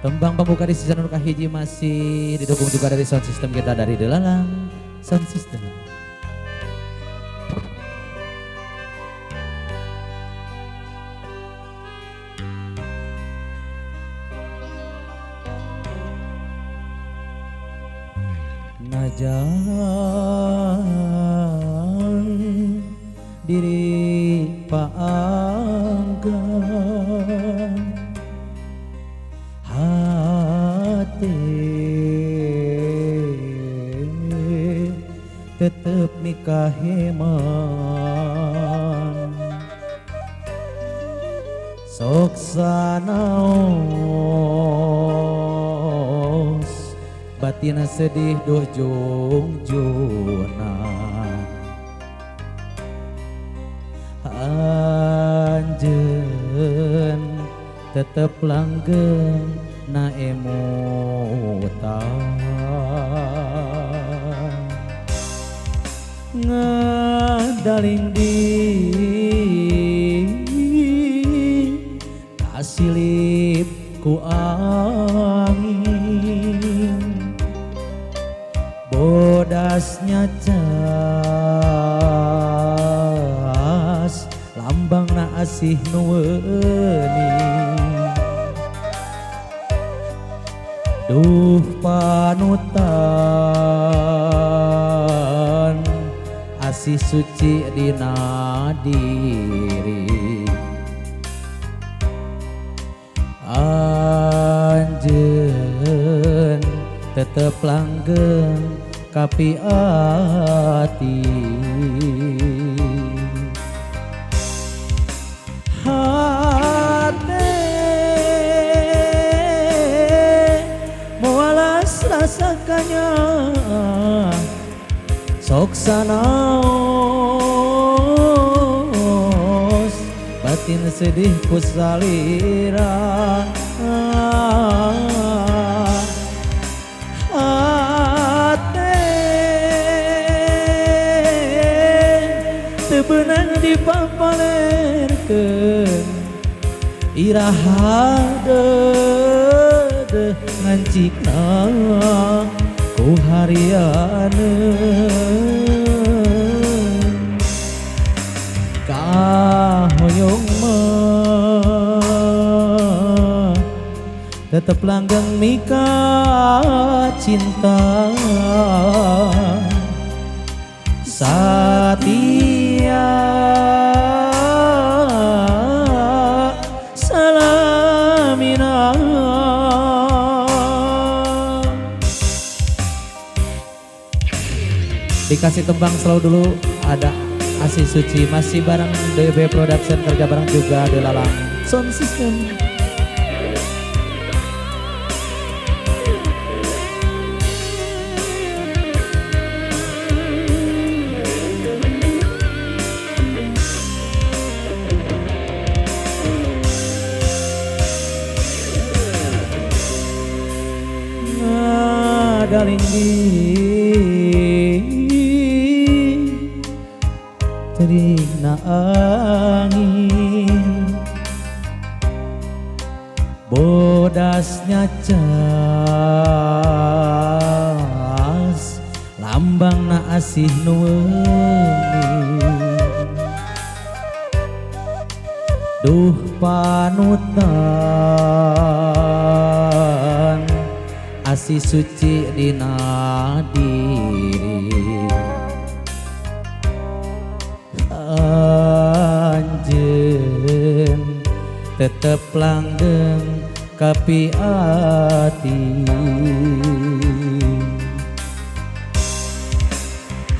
Tembang pembuka di season kahiji masih didukung juga dari sound system kita dari Delalang Sound System. Najan diri paanggan hati tetep nikah heman sok sanaos batina sedih doh jungjunan anjeun tetep langgeng na emutan ngadaling di kasilip ku angin bodasnya cas lambang na asih nuweni duh panutan asih suci dina diri anjeun tetep langgeng kapi ati rasakannya sok sanaos batin sedih ku salira hati teu beunang dipapalerkeun iraha ngancikna ku harianeun kahoyong mah tetep langgeng mika cinta satia salamina dikasih tembang selalu dulu ada Asih Suci masih bareng DB Production kerja bareng juga Delalang Sound System. Ngadaling terina angin bodasnya cas lambang na asih nuweni duh panutan asih suci dina diri anjeun tetep langgeng kapi ati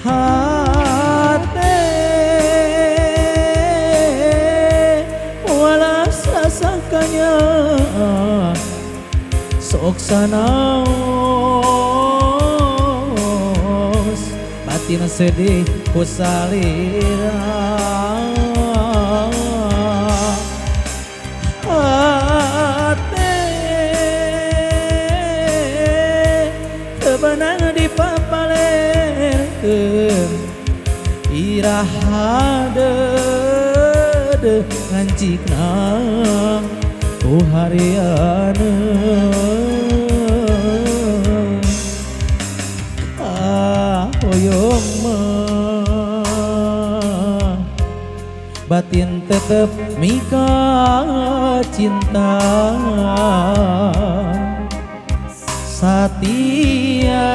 hati walas rasakannya sok sanaos batin sedih ku salira kebenang dipapalerkeun iraha ngancikna ku harianeun hoyong mah batin tetep mika cinta Satia